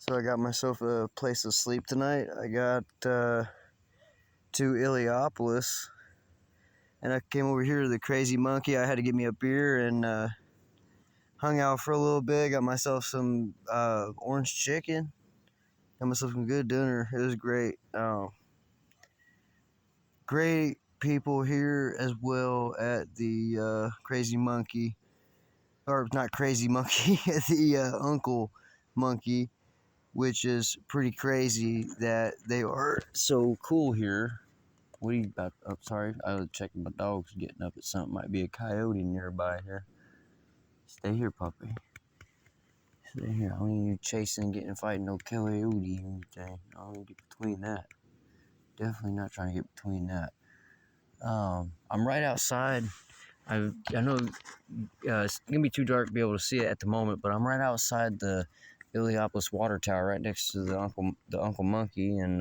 So I got myself a place to sleep tonight. I got to Iliopolis, and I came over here to the Crazy Monkey. I had to get me a beer and hung out for a little bit. Got myself some orange chicken. Got myself some good dinner. It was great. Great people here as well at the Crazy Monkey, or not Crazy Monkey, the Uncle Monkey, which is pretty crazy that they are so cool here. What are you about? Oh, sorry, I was checking my dog's getting up at something. Might be a coyote nearby here. Stay here, puppy. Stay here. I don't need you chasing, getting, fighting no coyote or anything. I don't need to get between that. Definitely not trying to get between that. I'm right outside. I know it's gonna be too dark to be able to see it at the moment, but I'm right outside the Iliopolis water tower, right next to the Uncle Monkey, and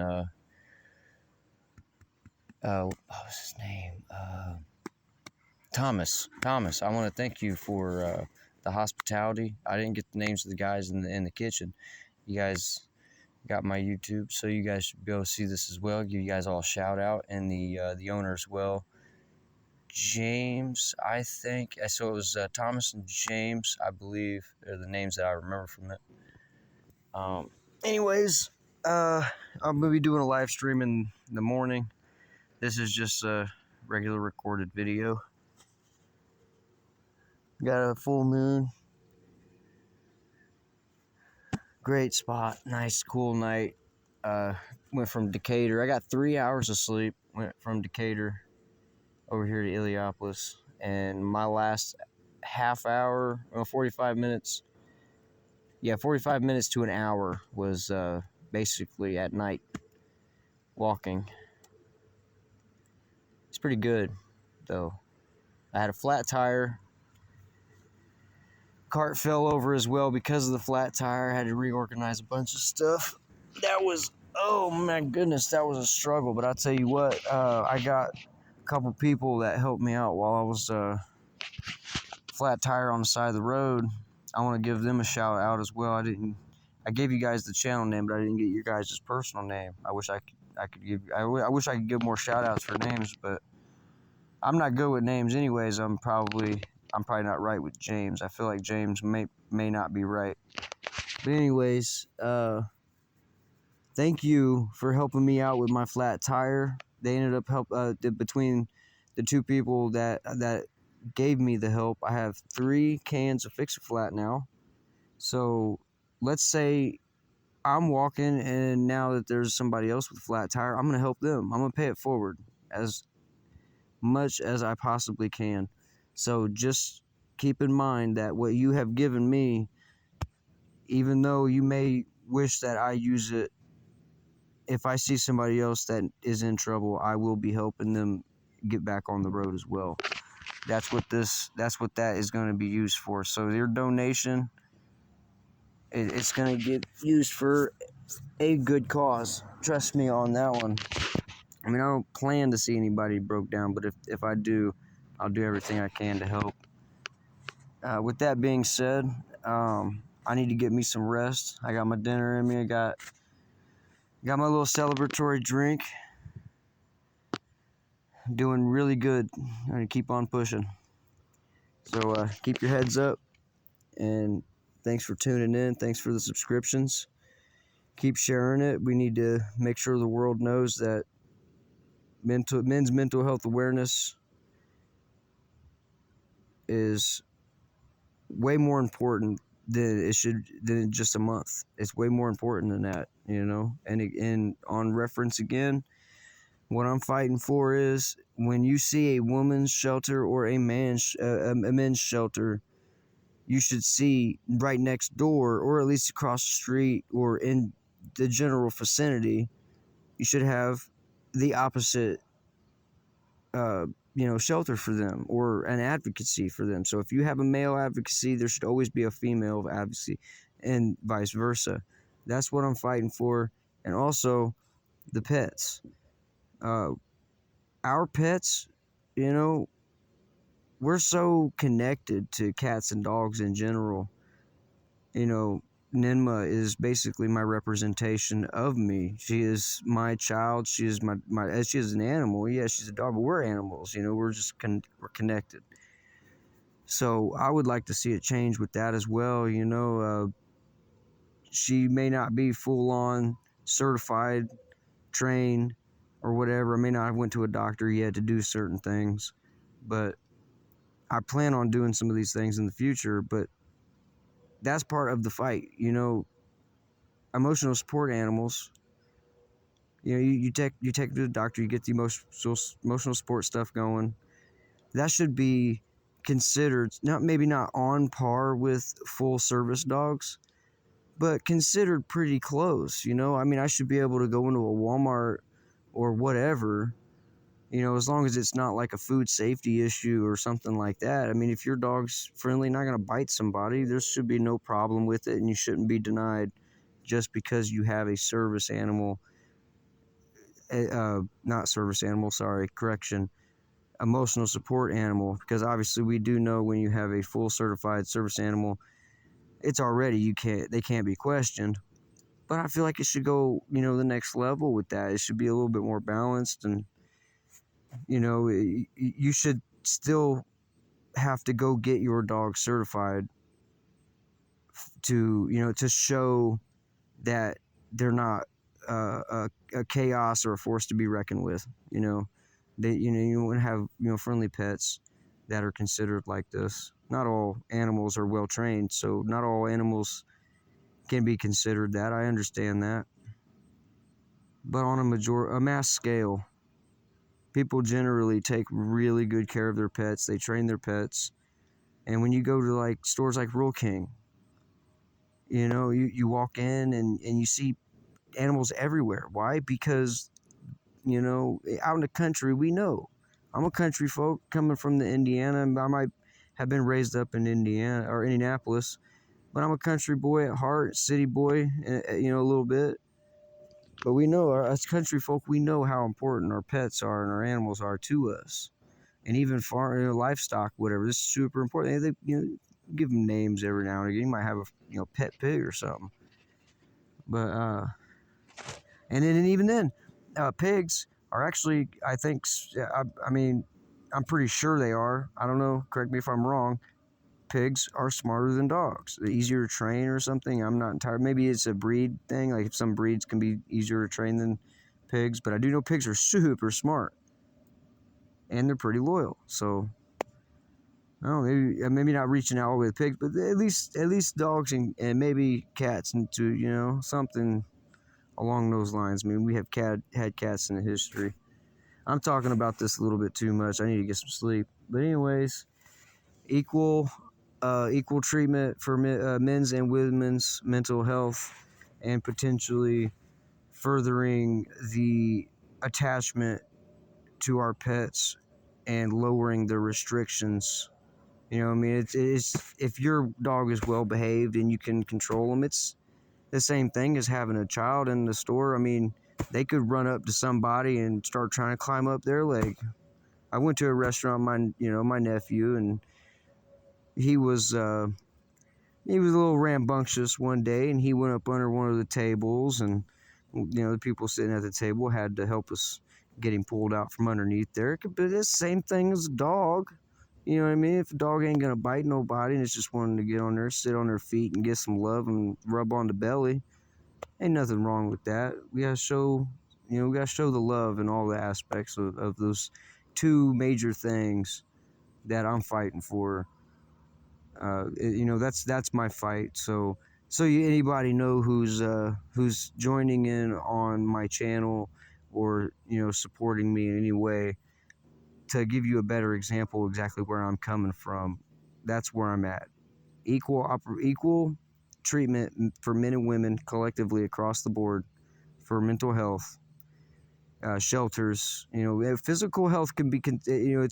what was his name? Thomas. I want to thank you for the hospitality. I didn't get the names of the guys in the kitchen. You guys got my YouTube, so you guys should be able to see this as well. Give you guys all a shout out, and the owner as well. James, I think. So it was Thomas and James, I believe, are the names that I remember from it. Anyways, I'm gonna be doing a live stream in the morning. This is just a regular recorded video. Got a full moon. Great spot. Nice, cool night. Went from Decatur. I got 3 hours of sleep. Went from Decatur over here to Iliopolis. And my last half hour, 45 minutes. Yeah, 45 minutes to an hour was basically at night walking. It's pretty good, though. I had a flat tire. Cart fell over as well because of the flat tire. I had to reorganize a bunch of stuff. That was, oh my goodness, that was a struggle. But I'll tell you what, I got a couple people that helped me out while I was flat tire on the side of the road. I want to give them a shout out as well. I gave you guys the channel name, but I didn't get your guys' personal name. I wish I wish I could give more shout outs for names, but I'm not good with names anyways. I'm probably not right with James. I feel like James may not be right. But anyways, thank you for helping me out with my flat tire. They ended up between the two people that gave me the help. I have 3 cans of Fix-A-Flat now. So let's say I'm walking, and now that there's somebody else with a flat tire, I'm gonna help them. I'm gonna pay it forward as much as I possibly can. So just keep in mind that what you have given me, even though you may wish that I use it, if I see somebody else that is in trouble, I will be helping them get back on the road as well. That's what that is going to be used for. So your donation, it's going to get used for a good cause. Trust me on that one. I mean, I don't plan to see anybody broke down, but if I do, I'll do everything I can to help. With that being said, I need to get me some rest. I got my dinner in me. I got my little celebratory drink. Doing really good. I'm gonna keep on pushing. So keep your heads up, and thanks for tuning in. Thanks for the subscriptions. Keep sharing it. We need to make sure the world knows that men's mental health awareness is way more important than just a month. It's way more important than that, you know. And on reference again, what I'm fighting for is when you see a woman's shelter or a men's shelter, you should see right next door, or at least across the street, or in the general vicinity, you should have the opposite shelter for them, or an advocacy for them. So if you have a male advocacy, there should always be a female advocacy, and vice versa. That's what I'm fighting for. And also the pets. Our pets, you know, we're so connected to cats and dogs in general. You know, Ninma is basically my representation of me. She is my child. She is she is an animal. Yeah, she's a dog, but we're animals. You know, we're connected. So I would like to see it change with that as well. You know, she may not be full on certified, trained, or whatever. I may not have went to a doctor yet to do certain things, but I plan on doing some of these things in the future. But that's part of the fight. You know, emotional support animals. You know, you take to the doctor, you get the emotional support stuff going. That should be considered not maybe not on par with full service dogs, but considered pretty close. You know, I mean, I should be able to go into a Walmart or whatever. You know, as long as it's not like a food safety issue or something like that. I mean, if your dog's friendly, not going to bite somebody, there should be no problem with it, and you shouldn't be denied just because you have a service animal. Not service animal, sorry, correction, emotional support animal, because obviously we do know when you have a full certified service animal, it's already, they can't be questioned. But I feel like it should go, you know, the next level with that. It should be a little bit more balanced, and you know, you should still have to go get your dog certified to, you know, to show that they're not a chaos or a force to be reckoned with. You know, you want to have, you know, friendly pets that are considered like this. Not all animals are well trained, so not all animals can be considered that. I understand that, but on a mass scale, people generally take really good care of their pets. They train their pets, and when you go to like stores like Rural King, you know, you walk in and you see animals everywhere. Why? Because, you know, out in the country, we know. I'm a country folk coming from the Indiana, and I might have been raised up in Indiana or Indianapolis, but I'm a country boy at heart, city boy, you know, a little bit. But we know, as country folk, we know how important our pets are and our animals are to us, and even farm, you know, livestock, whatever. This is super important. They, you know, give them names every now and again. You might have a, you know, pet pig or something, but and even then, pigs are actually, I think, I mean, I'm pretty sure they are. I don't know. Correct me if I'm wrong. Pigs are smarter than dogs. They're easier to train or something. I'm not entirely. Maybe it's a breed thing. Like if some breeds can be easier to train than pigs, but I do know pigs are super smart and they're pretty loyal. So I don't know, maybe not reaching out with pigs, but at least dogs and maybe cats into, you know, something along those lines. I mean, we have had cats in the history. I'm talking about this a little bit too much. I need to get some sleep. But anyways, equal equal treatment for men's and women's mental health, and potentially furthering the attachment to our pets and lowering the restrictions. You know, I mean, it's if your dog is well behaved and you can control them, it's the same thing as having a child in the store. I mean, they could run up to somebody and start trying to climb up their leg. I went to a restaurant, my nephew, and he was he was a little rambunctious one day, and he went up under one of the tables, and you know, the people sitting at the table had to help us get him pulled out from underneath there. It could be the same thing as a dog. You know what I mean? If a dog ain't gonna bite nobody and it's just wanting to get on there, sit on their feet and get some love and rub on the belly, ain't nothing wrong with that. We gotta show, you know, we gotta show the love in all the aspects of those two major things that I'm fighting for. You know, that's my fight. So anybody know who's joining in on my channel, or you know, supporting me in any way, to give you a better example exactly where I'm coming from. That's where I'm at. Equal treatment for men and women collectively across the board for mental health. Shelters, you know, physical health can be, you know,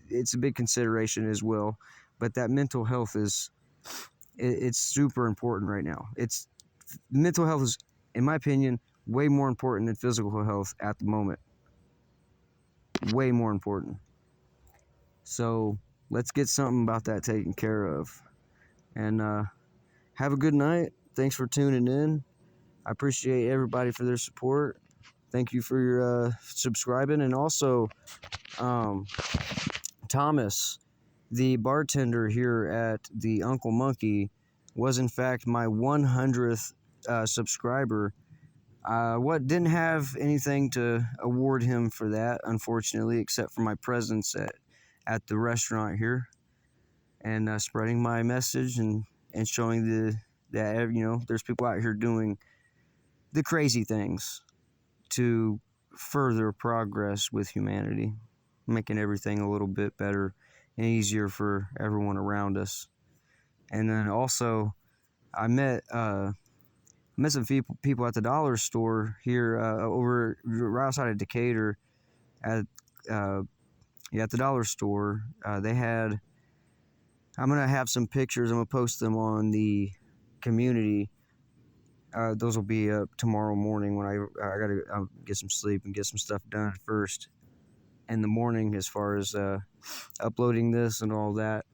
it's a big consideration as well, but that mental health is, it's super important right now. It's mental health is, in my opinion, way more important than physical health at the moment. Way more important. So let's get something about that taken care of. And have a good night. thanks for tuning in. I appreciate everybody for their support. Thank you for your subscribing. And also, Thomas, the bartender here at the Uncle Monkey, was in fact my 100th subscriber. Didn't have anything to award him for that, unfortunately, except for my presence at the restaurant here and spreading my message and showing that there's people out here doing the crazy things to further progress with humanity, making everything a little bit better and easier for everyone around us. And then also, I met some people at the dollar store here over right outside of Decatur at at the dollar store. They had. I'm gonna have some pictures. I'm gonna post them on the community. Those will be up tomorrow morning when I gotta get some sleep and get some stuff done first in the morning as far as uploading this and all that.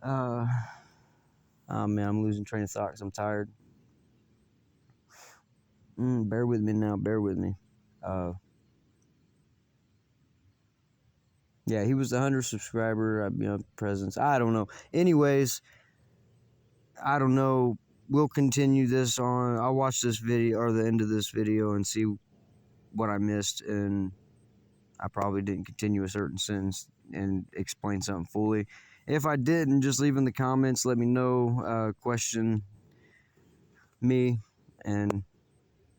Oh man, I'm losing train of thought because I'm tired. Bear with me now. Bear with me. Yeah, he was the 100 subscriber. Presence. I don't know. Anyways, I don't know. We'll continue this on. I'll watch this video or the end of this video and see what I missed, and I probably didn't continue a certain sentence and explain something fully. If I didn't, just leave in the comments. Let me know. Question me and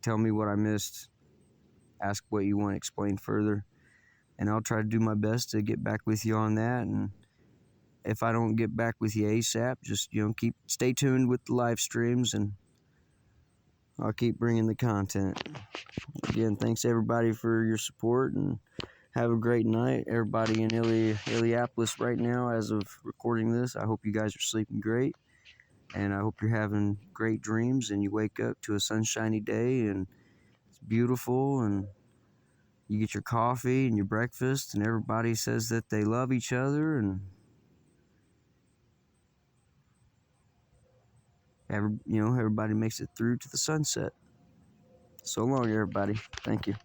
tell me what I missed. Ask what you want explained further, and I'll try to do my best to get back with you on that. And if I don't get back with you ASAP, just stay tuned with the live streams, and I'll keep bringing the content. Again, thanks everybody for your support, and have a great night. Everybody in Illiopolis right now, as of recording this, I hope you guys are sleeping great, and I hope you're having great dreams, and you wake up to a sunshiny day, and it's beautiful, and you get your coffee and your breakfast, and everybody says that they love each other, and everybody makes it through to the sunset. So long, everybody. Thank you.